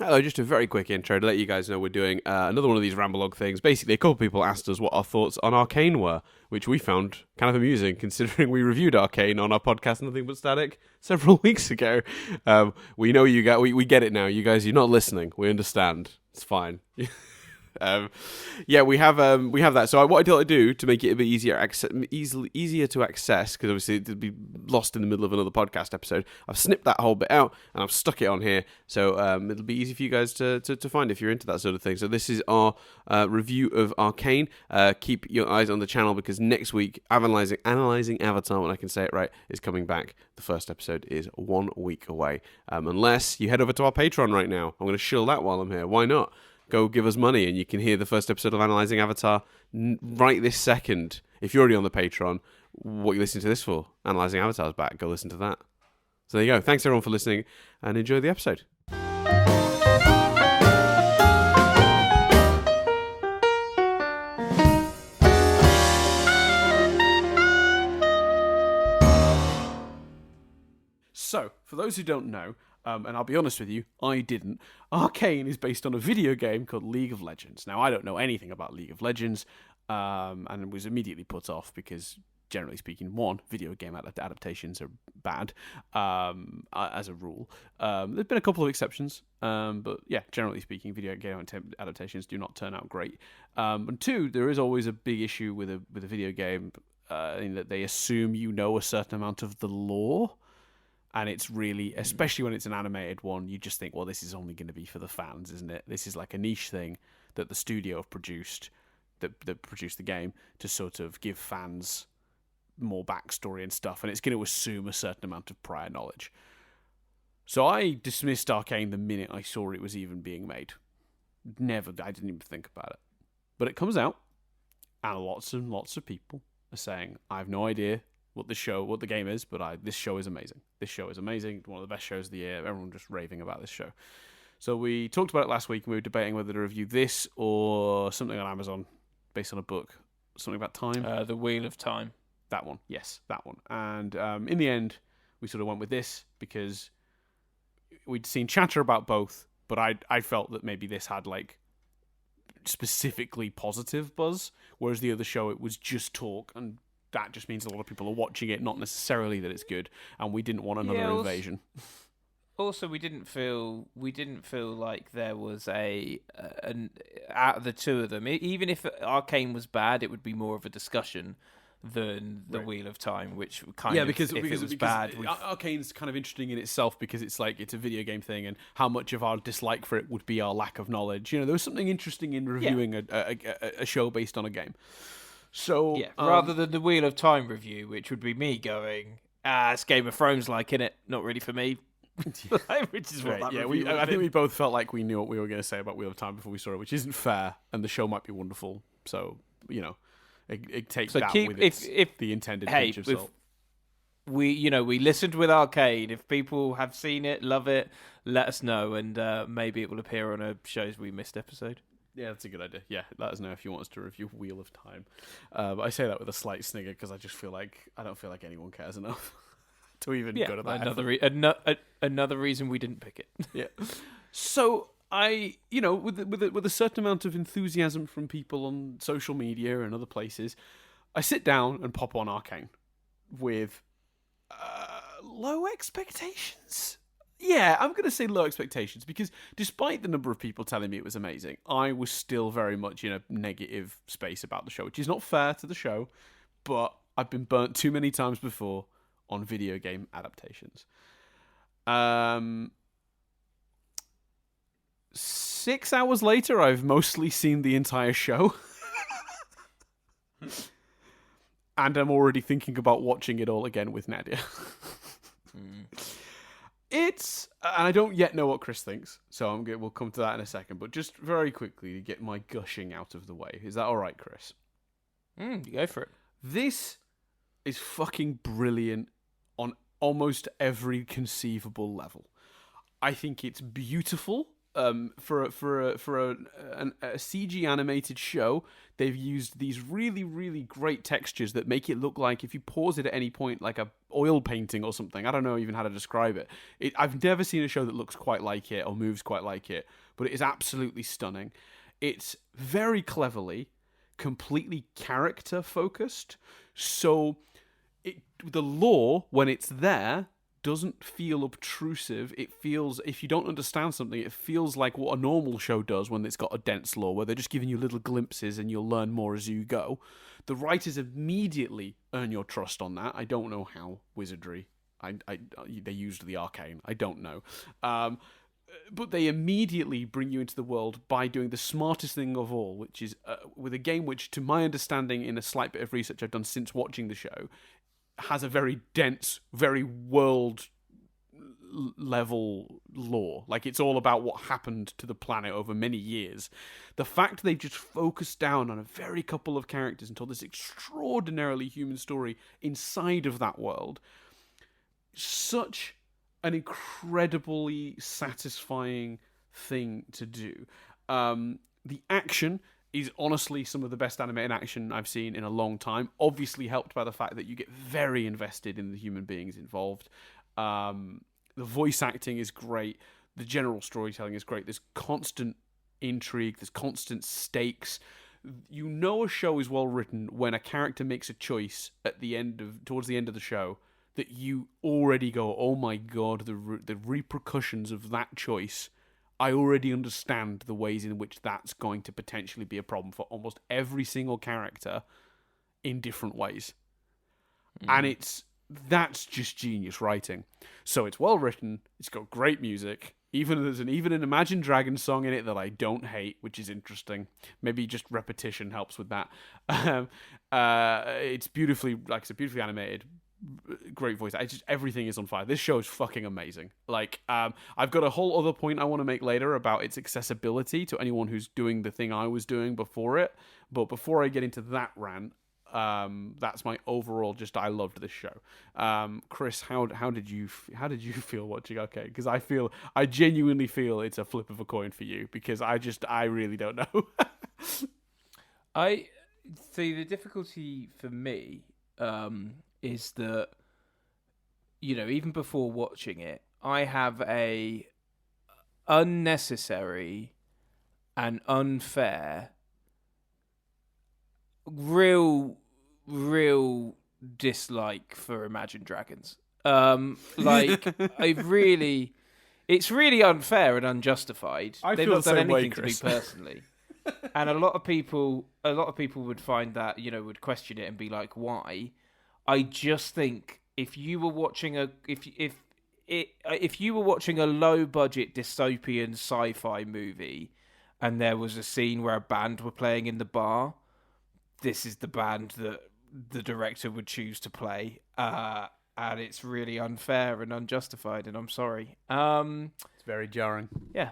Hello, just a very quick intro to let you guys know we're doing another one of these Ramblelog things. Basically, a couple of people asked us what our thoughts on Arcane were, which we found kind of amusing, considering we reviewed Arcane on our podcast Nothing But Static several weeks ago. We know you guys, we get it now. You guys, you're not listening. We understand. It's fine. We have that. So what I thought I'd do to make it a bit easier to access, because obviously it'd be lost in the middle of another podcast episode. I've snipped that whole bit out and I've stuck it on here, so it'll be easy for you guys to find if you're into that sort of thing. So this is our review of Arcane. Keep your eyes on the channel because next week, analyzing Avatar, when I can say it right, is coming back. The first episode is 1 week away. Unless you head over to our Patreon right now, I'm going to shill that while I'm here. Why not? Go give us money and you can hear the first episode of Analyzing Avatar right this second. If you're already on the Patreon, what are you listening to this for? Analyzing Avatar's back. Go listen to that. So there you go. Thanks everyone for listening and enjoy the episode. So, for those who don't know, and I'll be honest with you, I didn't. Arcane is based on a video game called League of Legends. Now, I don't know anything about League of Legends, and was immediately put off because, generally speaking, video game adaptations are bad, as a rule. There's been a couple of exceptions, but yeah, generally speaking, video game adaptations do not turn out great. And two, there is always a big issue with a video game in that they assume you know a certain amount of the lore. And it's really, especially when it's an animated one, you just think, well, this is only going to be for the fans, isn't it? This is like a niche thing that the studio have produced, that produced the game, to sort of give fans more backstory and stuff. And it's going to assume a certain amount of prior knowledge. So I dismissed Arcane the minute I saw it was even being made. I didn't even think about it. But it comes out, and lots and lots of people are saying, I have no idea what the game is, but this show is amazing. This show is amazing. One of the best shows of the year. Everyone just raving about this show. So we talked about it last week, and we were debating whether to review this or something on Amazon based on a book. Something about time. The Wheel of Time. That one. Yes, that one. And in the end, we sort of went with this because we'd seen chatter about both, but I felt that maybe this had like specifically positive buzz, whereas the other show, it was just talk, and that just means a lot of people are watching it, not necessarily that it's good, and we didn't want another invasion. Also, we didn't feel like there was an out of the two of them. Even if Arcane was bad, it would be more of a discussion than the Wheel of Time, which because it was bad. Arcane's kind of interesting in itself because it's like it's a video game thing, and how much of our dislike for it would be our lack of knowledge. You know, there was something interesting in reviewing a show based on a game. So rather than the Wheel of Time review, which would be me going, it's Game of Thrones like, innit? Not really for me. Which is what that review I think we both felt like we knew what we were going to say about Wheel of Time before we saw it, which isn't fair, and the show might be wonderful. So, you know, it takes that with the intended pinch of salt. We listened with Arcane. If people have seen it, love it, let us know, and maybe it will appear on a Shows We Missed episode. Yeah, that's a good idea. Yeah, let us know if you want us to review Wheel of Time. But I say that with a slight snigger because I just feel like I don't feel like anyone cares enough to even go to that. Another reason we didn't pick it. Yeah. So with a certain amount of enthusiasm from people on social media and other places, I sit down and pop on Arcane with low expectations. Yeah, I'm going to say low expectations because despite the number of people telling me it was amazing, I was still very much in a negative space about the show, which is not fair to the show, but I've been burnt too many times before on video game adaptations. 6 hours later, I've mostly seen the entire show. And I'm already thinking about watching it all again with Nadia. And I don't yet know what Chris thinks, so we'll come to that in a second. But just very quickly to get my gushing out of the way, is that all right, Chris? You go for it. This is fucking brilliant on almost every conceivable level. I think it's beautiful a CG animated show, they've used these really, really great textures that make it look like, if you pause it at any point, like a oil painting or something. I don't know even how to describe it. I've never seen a show that looks quite like it or moves quite like it, but it is absolutely stunning. It's very cleverly, completely character focused. So the lore, when it's there, doesn't feel obtrusive. It feels, if you don't understand something, it feels like what a normal show does when it's got a dense lore, where they're just giving you little glimpses and you'll learn more as you go. The writers immediately earn your trust on that. I don't know how Wizardry. They used the arcane. I don't know. But they immediately bring you into the world by doing the smartest thing of all, which is with a game which, to my understanding, in a slight bit of research I've done since watching the show, has a very dense, very world level lore. Like, it's all about what happened to the planet over many years. The fact they've just focused down on a very couple of characters and told this extraordinarily human story inside of that world, such an incredibly satisfying thing to do. The action is honestly some of the best animated action I've seen in a long time. Obviously helped by the fact that you get very invested in the human beings involved. The voice acting is great. The general storytelling is great. There's constant intrigue. There's constant stakes. You know a show is well written when a character makes a choice towards the end of the show that you already go, oh my god, the repercussions of that choice. I already understand the ways in which that's going to potentially be a problem for almost every single character in different ways. And that's just genius writing. So it's well written, it's got great music, there's even an Imagine Dragons song in it that I don't hate, which is interesting. Maybe just repetition helps with that. It's beautifully animated, great voice. Everything is on fire. This show is fucking amazing. Like, I've got a whole other point I want to make later about its accessibility to anyone who's doing the thing I was doing before it. But before I get into that rant, that's my overall. I loved this show. Chris, how did you feel watching? Okay, because I genuinely feel it's a flip of a coin for you, because I really don't know. I see the difficulty for me. Is that, even before watching it, I have a unnecessary and unfair, real dislike for Imagine Dragons. It's really unfair and unjustified. They've not done anything to me personally. And a lot of people would find that, would question it and be like, why? I just think if you were watching a low budget dystopian sci-fi movie and there was a scene where a band were playing in the bar, this is the band that the director would choose to play, and it's really unfair and unjustified, and I'm sorry. It's very jarring. Yeah.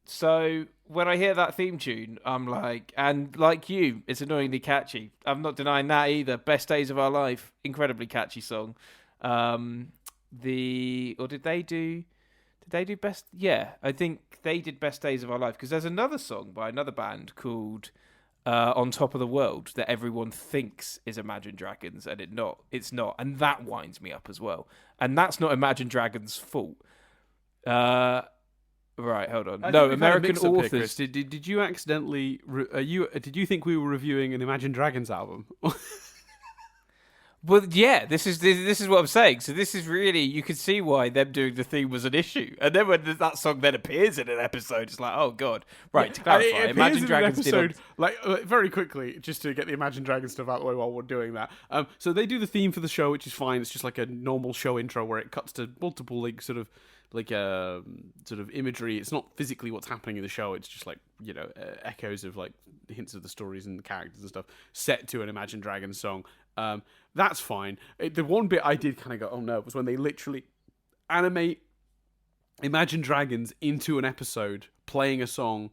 So when I hear that theme tune, I'm like, and like you, it's annoyingly catchy. I'm not denying that either. Best Days of Our Life, incredibly catchy song. Did they do best? Yeah, I think they did Best Days of Our Life, because there's another song by another band called On Top of the World that everyone thinks is Imagine Dragons, and it's not, and that winds me up as well. And that's not Imagine Dragons' fault. Right, hold on. No, American Authors. Did you accidentally? Did you think we were reviewing an Imagine Dragons album? Well, yeah, this is what I'm saying. So this is really, you can see why them doing the theme was an issue. And then when that song then appears in an episode, it's like, oh god. Right, to clarify, Imagine Dragons very quickly, just to get the Imagine Dragons stuff out of the way while we're doing that. So they do the theme for the show, which is fine. It's just like a normal show intro where it cuts to multiple sort of imagery. It's not physically what's happening in the show. It's just like, echoes of like hints of the stories and the characters and stuff set to an Imagine Dragons song. That's fine. The one bit I did kind of go, oh no, was when they literally animate Imagine Dragons into an episode playing a song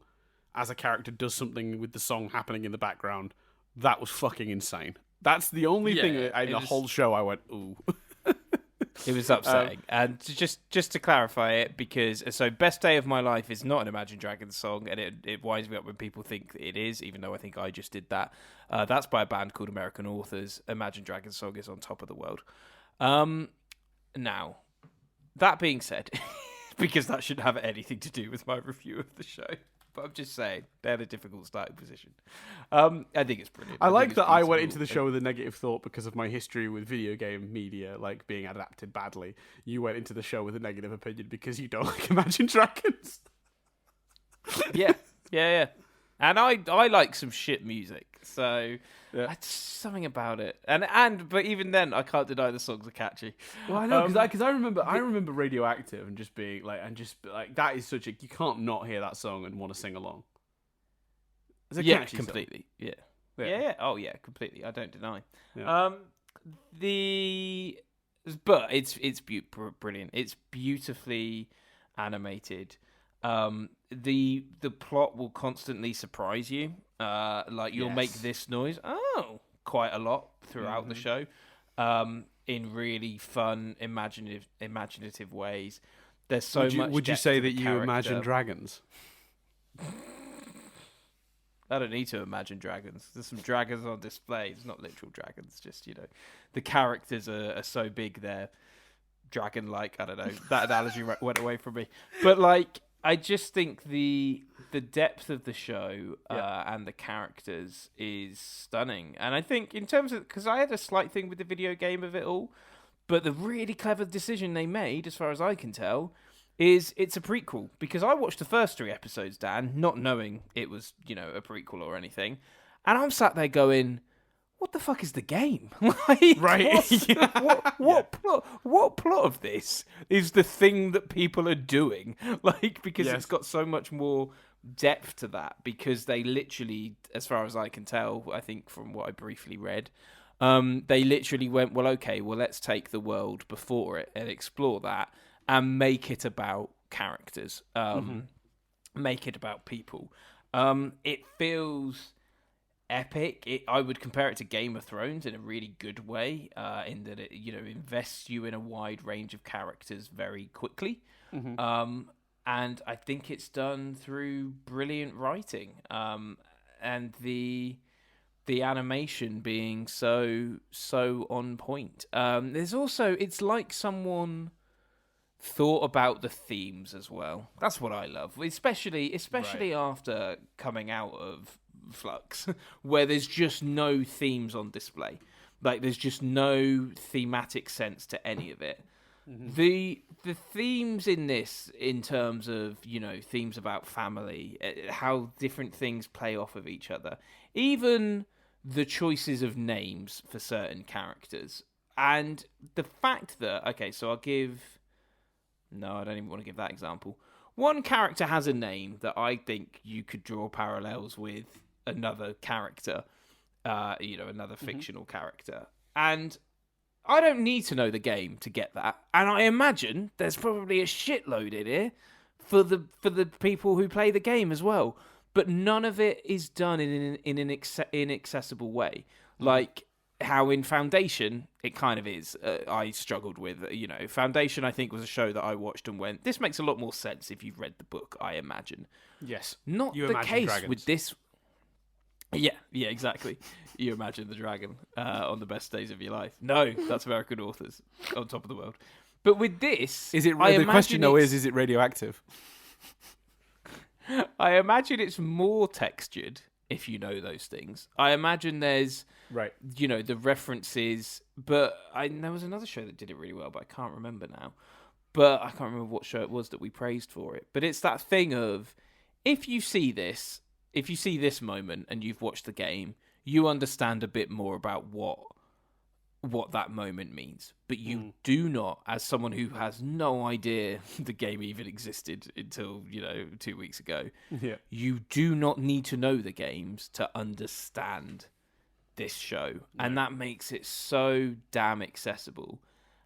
as a character does something with the song happening in the background. That was fucking insane. That's the only thing in the whole show I went, ooh. It was upsetting. And just to clarify it, because so Best Day of My Life is not an Imagine Dragons song, and it winds me up when people think it is, even though I think I just did that. That's by a band called American Authors. Imagine Dragons song is On Top of the World. Now, that being said, because that shouldn't have anything to do with my review of the show, but I'm just saying, they're in a difficult starting position. I think it's brilliant. I like think that it's I went beautiful. into the show with a negative thought because of my history with video game media, like being adapted badly. You went into the show with a negative opinion because you don't like Imagine Dragons. Yeah. And I like some shit music, so it's something about it. But even then, I can't deny the songs are catchy. Well, I know because I remember Radioactive and just being like, that is such a, you can't not hear that song and want to sing along. It's a catchy song. Completely. Yeah. Oh yeah, completely. I don't deny. Yeah. But it's brilliant. It's beautifully animated. The plot will constantly surprise you. Like you'll make this noise quite a lot throughout the show, in really fun, imaginative ways. There's so much. Would you depth say to that the you character. imagine dragons? I don't need to imagine dragons. There's some dragons on display. It's not literal dragons. Just the characters are so big. They're dragon-like. I don't know. That analogy went away from me. But I just think the depth of the show and the characters is stunning. And I think in terms of, because I had a slight thing with the video game of it all, but the really clever decision they made, as far as I can tell, is it's a prequel. Because I watched the first 3 episodes, Dan, not knowing it was, a prequel or anything. And I'm sat there going, what the fuck is the game? Right. What plot of this is the thing that people are doing? Because it's got so much more depth to that, because they literally, as far as I can tell, I think from what I briefly read, they literally went, let's take the world before it and explore that and make it about characters, make it about people. It feels epic. I would compare it to Game of Thrones in a really good way, in that it invests you in a wide range of characters very quickly. And I think it's done through brilliant writing, and the animation being so on point. There's also, it's like someone thought about the themes as well. That's what I love, especially after coming out of Flux, where there's just no themes on display. There's just no thematic sense to any of it. The themes in this, in terms of themes about family, how different things play off of each other, even the choices of names for certain characters, and the fact that I don't even want to give that example. One character has a name that I think you could draw parallels with another character, another fictional character. And I don't need to know the game to get that. And I imagine there's probably a shitload in here for the people who play the game as well. But none of it is done in an inaccessible way. Like how in Foundation, it kind of is. I struggled with, Foundation, I think, was a show that I watched and went, this makes a lot more sense if you've read the book, I imagine. Yes. Not You the imagine case dragons. with this. Yeah, exactly. You imagine the dragon on the best days of your life. No, that's American Authors, On Top of the World. But with this, Is it? The question though is it radioactive? I imagine it's more textured, if you know those things. I imagine there's, the references, but there was another show that did it really well, but I can't remember now. But I can't remember what show it was that we praised for it. But it's that thing of, if you see this moment and you've watched the game, you understand a bit more about what that moment means. But you do not, as someone who has no idea the game even existed until, 2 weeks ago, you do not need to know the games to understand this show. And that makes it so damn accessible.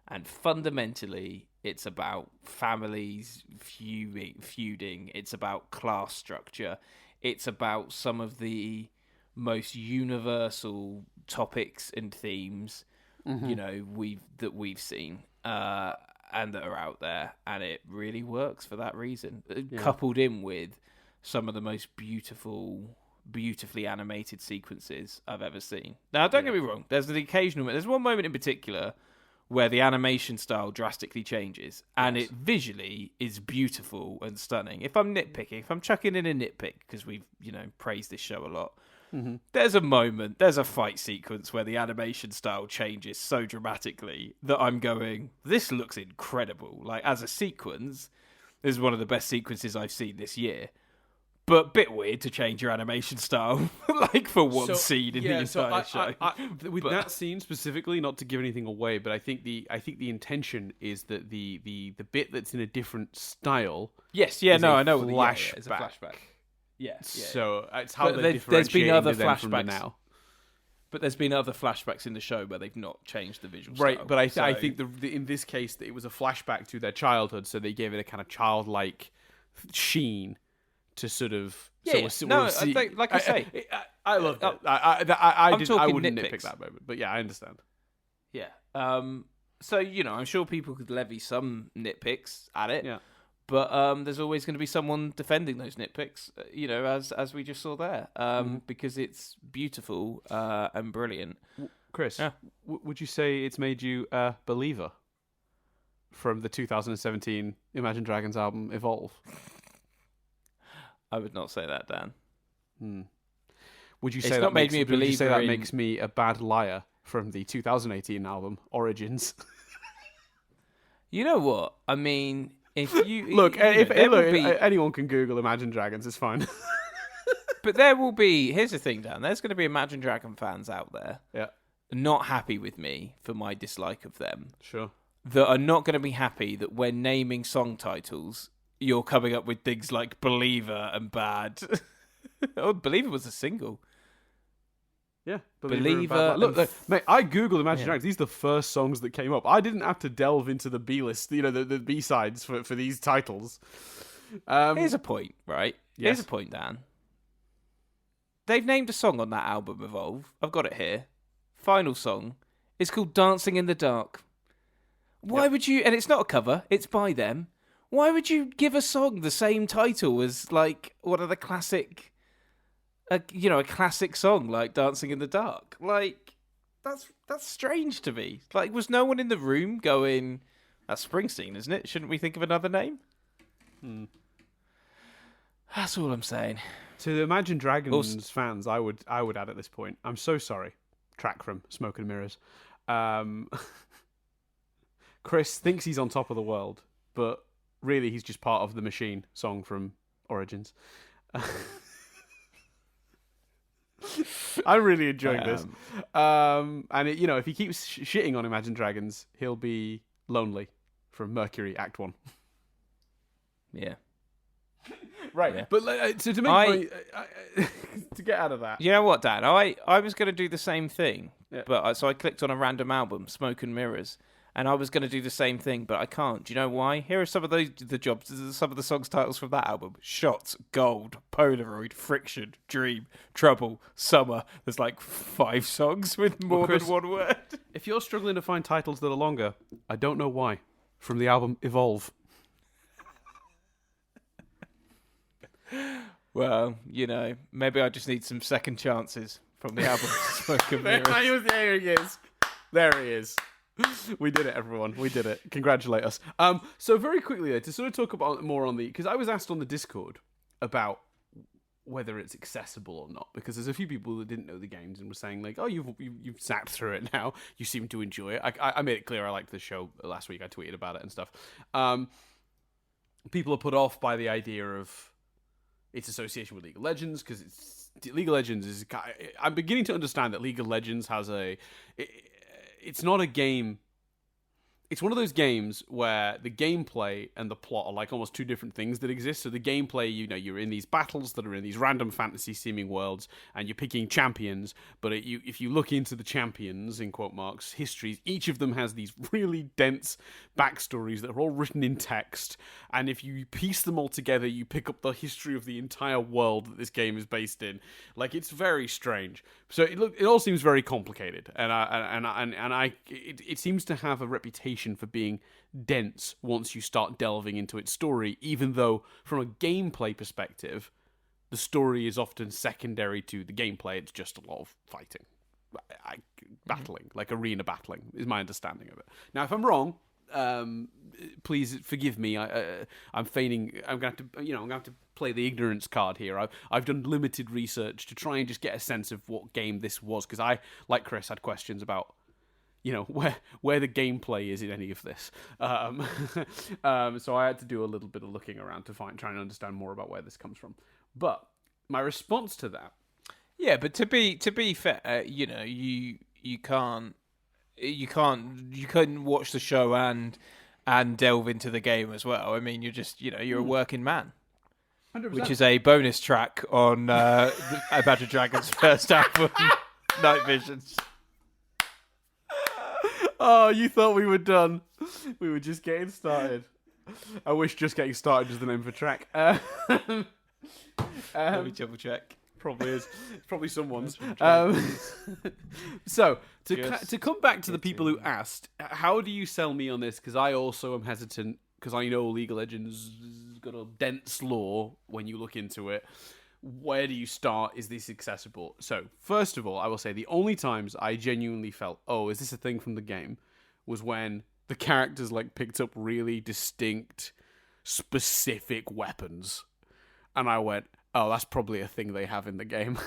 And fundamentally, it's about families feuding. It's about class structure. It's about some of the most universal topics and themes, we've seen. and that are out there, and it really works for that reason. Coupled in with some of the most beautifully animated sequences I've ever seen. Now, don't get me wrong. There's one moment in particular where the animation style drastically changes, and it visually is beautiful and stunning. If I'm nitpicking, if I'm chucking in a nitpick, because we've, praised this show a lot, there's a fight sequence where the animation style changes so dramatically that I'm going, this looks incredible. Like, as a sequence, this is one of the best sequences I've seen this year. But bit weird to change your animation style, like for one scene in the entire show. With that scene specifically, not to give anything away, but I think the intention is that the bit that's in a different style. Yes, I know. It's a flashback. Yeah. So it's how there's been other flashbacks now. But there's been other flashbacks in the show where they've not changed the visual style. Right, but I think in this case it was a flashback to their childhood, so they gave it a kind of childlike sheen. To sort of, I loved it. I wouldn't nitpick that moment, but I understand. Yeah. So I'm sure people could levy some nitpicks at it. Yeah. But there's always going to be someone defending those nitpicks. As we just saw there, because it's beautiful and brilliant. Chris, would you say it's made you a believer from the 2017 Imagine Dragons album Evolve? I would not say that, Dan. Would you say that makes me a believer? Would you say that makes me a bad liar from the 2018 album Origins? You know what? I mean, if you look, anyone can Google Imagine Dragons. It's fine. But there will be. Here's the thing, Dan. There's going to be Imagine Dragon fans out there, not happy with me for my dislike of them. Sure. That are not going to be happy that when naming song titles, you're coming up with things like Believer and Bad. Believer was a single. Yeah, Believer. Look, mate, I googled Imagine Dragons. These are the first songs that came up. I didn't have to delve into the B list, the B sides for these titles. Here's a point, right? Yes. Here's a point, Dan. They've named a song on that album, Evolve. I've got it here. Final song. It's called Dancing in the Dark. Why would you... And it's not a cover. It's by them. Why would you give a song the same title as, like, one of the classic... a classic song like Dancing in the Dark? Like, that's strange to me. Like, was no one in the room going, that's Springsteen, isn't it? Shouldn't we think of another name? That's all I'm saying. To the Imagine Dragons fans, I would add at this point, I'm so sorry. Track from Smoke and Mirrors. Chris thinks he's on top of the world, but really he's just part of the Machine song from Origins. I'm really enjoying this. And if he keeps shitting on Imagine Dragons, he'll be lonely from Mercury Act 1. Yeah. Right. Yeah. But to make to get out of that. You know what, Dan? I was going to do the same thing. Yeah. But so I clicked on a random album, Smoke and Mirrors, and I was going to do the same thing, but I can't. Do you know why? Here are some of some of the songs titles from that album. Shots, Gold, Polaroid, Friction, Dream, Trouble, Summer. There's like 5 songs with more than one word. If you're struggling to find titles that are longer, I don't know why. From the album Evolve. Well, maybe I just need some second chances from the album Smoke and Mirrors. There he is. We did it, everyone. We did it. Congratulate us. So very quickly there, to sort of talk about more on because I was asked on the Discord about whether it's accessible or not, because there's a few people that didn't know the games and were saying like, oh, you've sat through it now. You seem to enjoy it. I made it clear I liked the show last week. I tweeted about it and stuff. People are put off by the idea of its association with League of Legends, because League of Legends is... I'm beginning to understand that League of Legends has it's not a game... It's one of those games where the gameplay and the plot are like almost two different things that exist. So the gameplay, you're in these battles that are in these random fantasy-seeming worlds, and you're picking champions. But if you look into the champions, in quote marks, histories, each of them has these really dense backstories that are all written in text. and if you piece them all together, you pick up the history of the entire world that this game is based in. Like, it's very strange. So it all seems very complicated, it seems to have a reputation for being dense once you start delving into its story, even though from a gameplay perspective, the story is often secondary to the gameplay. It's just a lot of fighting, battling, like arena battling, is my understanding of it. Now, if I'm wrong, please forgive me. I'm feigning. I'm going to have to play the ignorance card here. I've done limited research to try and just get a sense of what game this was, because I, like Chris, had questions about, where the gameplay is in any of this. So I had to do a little bit of looking around to try and understand more about where this comes from. But my response to that, yeah, but to be fair, you couldn't watch the show and delve into the game as well. I mean, you're just you're a working man. 100%. Which is a bonus track on Imagine Dragons' first album, Night Visions. Oh, you thought we were done? We were just getting started. I wish Just Getting Started was the name of a track. Let me double check. Probably is. It's probably someone's. So, to come back to the people who asked, how do you sell me on this? Because I also am hesitant, because I know League of Legends has got a dense lore when you look into it. Where do you start? Is this accessible? So, first of all, I will say the only times I genuinely felt, oh, is this a thing from the game, was when the characters picked up really distinct, specific weapons. And I went, oh, that's probably a thing they have in the game.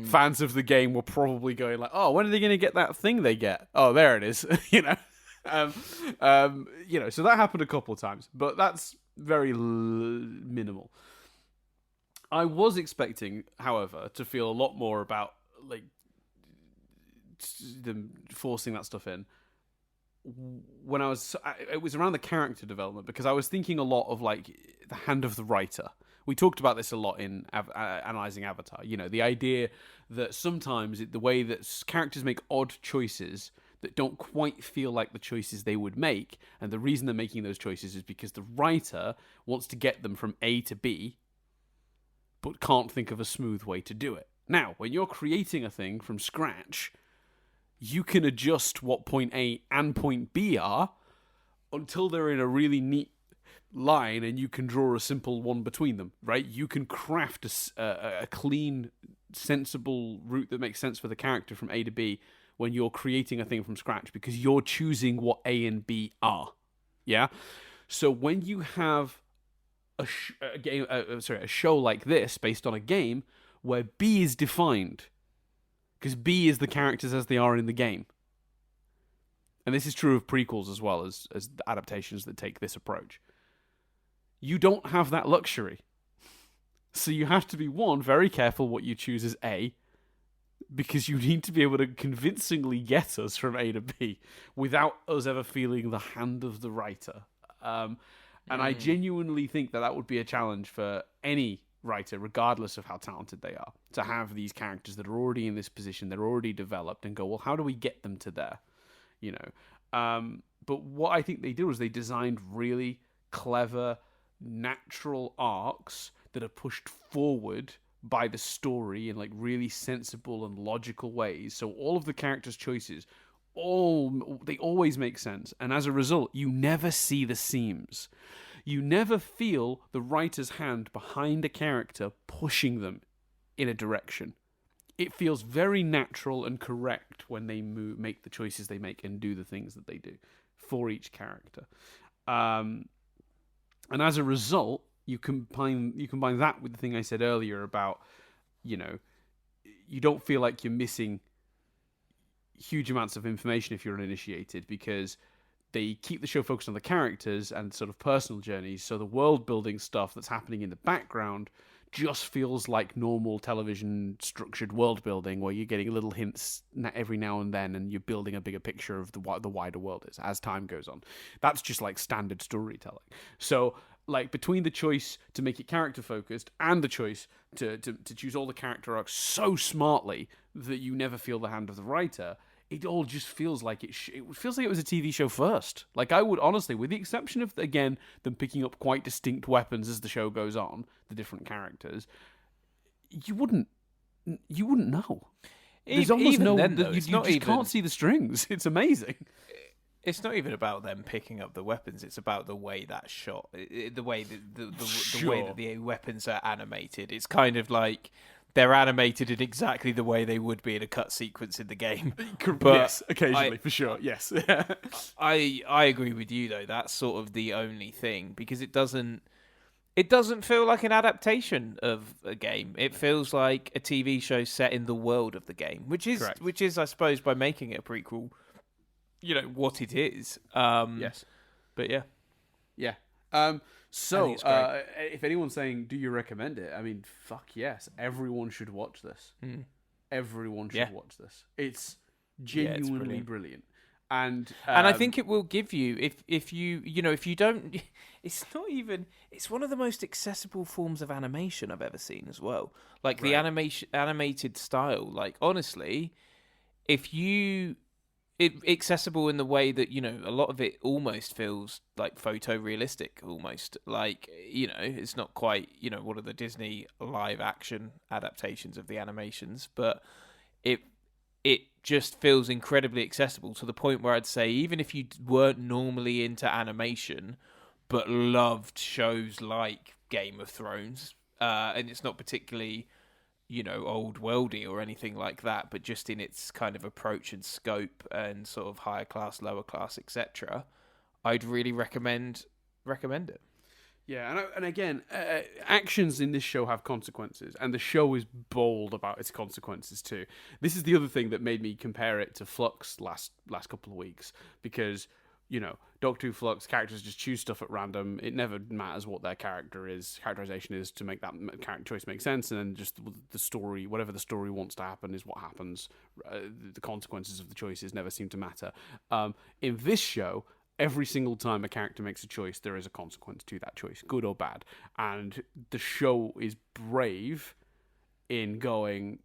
Fans of the game were probably going oh, when are they going to get that thing they get? Oh, there it is. So that happened a couple of times, but that's very minimal. I was expecting, however, to feel a lot more about them forcing that stuff in. When it was around the character development, because I was thinking a lot of the hand of the writer. We talked about this a lot in analyzing Avatar. The idea that sometimes the way that characters make odd choices that don't quite feel like the choices they would make, and the reason they're making those choices is because the writer wants to get them from A to B, but can't think of a smooth way to do it. Now, when you're creating a thing from scratch, you can adjust what point A and point B are until they're in a really neat line, and you can draw a simple one between them, right? You can craft a clean, sensible route that makes sense for the character from A to B when you're creating a thing from scratch, because you're choosing what A and B are. Yeah? So when you have a show like this based on a game where B is defined, because B is the characters as they are in the game. And this is true of prequels as well as adaptations that take this approach. You don't have that luxury. So you have to be, one, very careful what you choose as A, because you need to be able to convincingly get us from A to B without us ever feeling the hand of the writer. And I genuinely think that would be a challenge for any writer, regardless of how talented they are, to have these characters that are already in this position, they're already developed, and go, well, how do we get them to there? But what I think they do is they designed really clever, natural arcs that are pushed forward by the story in really sensible and logical ways. So all of the characters' choices, they always make sense, and as a result, you never see the seams. You never feel the writer's hand behind a character pushing them in a direction. It feels very natural and correct when they make the choices they make and do the things that they do for each character. And as a result, you combine that with the thing I said earlier about, you don't feel like you're missing huge amounts of information if you're uninitiated, because they keep the show focused on the characters and sort of personal journeys, so the world building stuff that's happening in the background just feels like normal television structured world building, where you're getting little hints every now and then, and you're building a bigger picture of the wider world is as time goes on. That's just standard storytelling. So between the choice to make it character focused and the choice to choose all the character arcs so smartly that you never feel the hand of the writer, it all just feels like it feels like it was a TV show first. Like, I would honestly, with the exception of, again, them picking up quite distinct weapons as the show goes on, the different characters, you wouldn't know. There's almost even no, then, though, you it's just not even, can't see the strings. It's amazing. It's not even about them picking up the weapons. It's about the way that's shot, the way the way that the weapons are animated. It's kind of like they're animated in exactly the way they would be in a cut sequence in the game. But yes, occasionally, for sure. Yes. I agree with you though. That's sort of the only thing, because it doesn't feel like an adaptation of a game. It feels like a TV show set in the world of the game, which is I suppose, by making it a prequel, what it is. Yes. But yeah. Yeah. So, if anyone's saying, do you recommend it? I mean, fuck yes. Everyone should watch this. Everyone should watch this. It's genuinely brilliant. And I think it will give you, if you don't, it's one of the most accessible forms of animation I've ever seen as well. Like the animated style, like honestly, accessible in the way that, a lot of it almost feels like photorealistic, almost like, it's not quite, one of the Disney live action adaptations of the animations, but it just feels incredibly accessible to the point where I'd say, even if you weren't normally into animation but loved shows like Game of Thrones, and it's not particularly old worldy or anything like that, but just in its kind of approach and scope and sort of higher class, lower class, etc., I'd really recommend it. Yeah, and again, actions in this show have consequences, and the show is bold about its consequences too. This is the other thing that made me compare it to Flux last couple of weeks, because Doctor Who Flux characters just choose stuff at random. It never matters what their characterization is to make that character choice make sense, and then just the story, whatever the story wants to happen, is what happens. The consequences of the choices never seem to matter. In this show, every single time a character makes a choice, there is a consequence to that choice, good or bad. And the show is brave in going,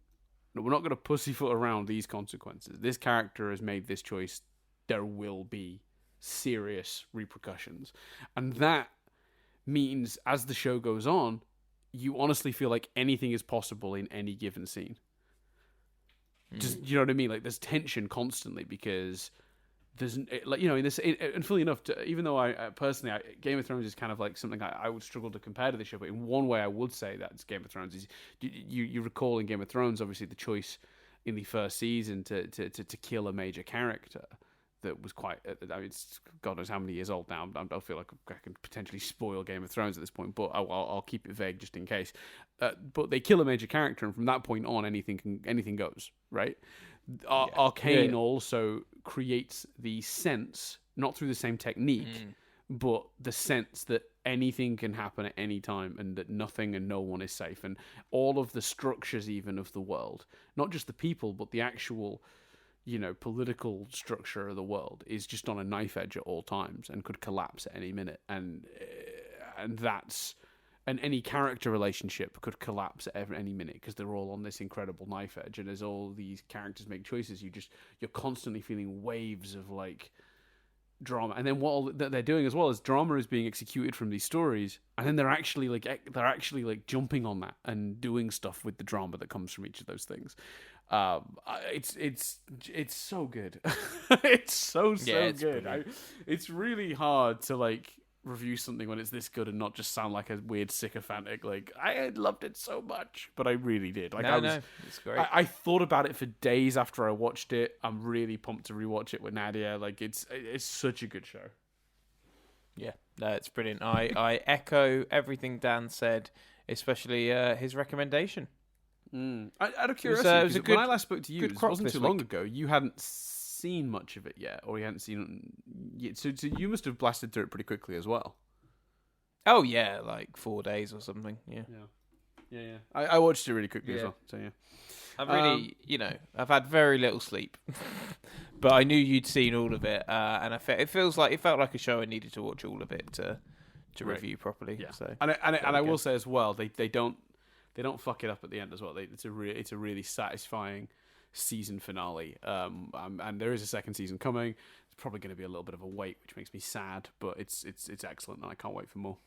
no, we're not going to pussyfoot around these consequences. This character has made this choice. There will be serious repercussions. And that means, as the show goes on, you honestly feel like anything is possible in any given scene. Just, you know what I mean? Like, there's tension constantly, because there's, like, in this, and fully enough, even though I personally, Game of Thrones is kind of like something I would struggle to compare to this show, but in one way I would say that it's Game of Thrones is, you recall in Game of Thrones, obviously, the choice in the first season to kill a major character that was quite, I mean, it's God knows how many years old now. I feel like I can potentially spoil Game of Thrones at this point, but I'll keep it vague just in case. But they kill a major character, and from that point on, anything goes, right? Arcane also creates the sense, not through the same technique, but the sense that anything can happen at any time, and that nothing and no one is safe, and all of the structures even of the world, not just the people, but the actual political structure of the world is just on a knife edge at all times and could collapse at any minute. And any character relationship could collapse at any minute, because they're all on this incredible knife edge. And as all these characters make choices, you're constantly feeling waves of like drama. And then what all that they're doing as well is drama is being executed from these stories, and then they're actually like jumping on that and doing stuff with the drama that comes from each of those things. It's so good. It's so good. It's really hard to like review something when it's this good and not just sound like a weird sycophantic. Like, I loved it so much, but I really did. Like, it's great. I thought about it for days after I watched it. I'm really pumped to rewatch it with Nadia. Like, it's such a good show. Yeah, no, it's brilliant. I echo everything Dan said, especially his recommendation. Out of curiosity, when I last spoke to you, it wasn't too long ago, you hadn't seen much of it yet, or you hadn't seen it, so you must have blasted through it pretty quickly as well. Oh yeah, like 4 days or something. Yeah. I watched it really quickly as well. So yeah, I've really, I've had very little sleep, but I knew you'd seen all of it, and it felt like a show I needed to watch all of it to review properly. Yeah. So I will say as well, they don't fuck it up at the end as well. It's a really satisfying season finale. And there is a second season coming. It's probably going to be a little bit of a wait, which makes me sad, but it's excellent, and I can't wait for more.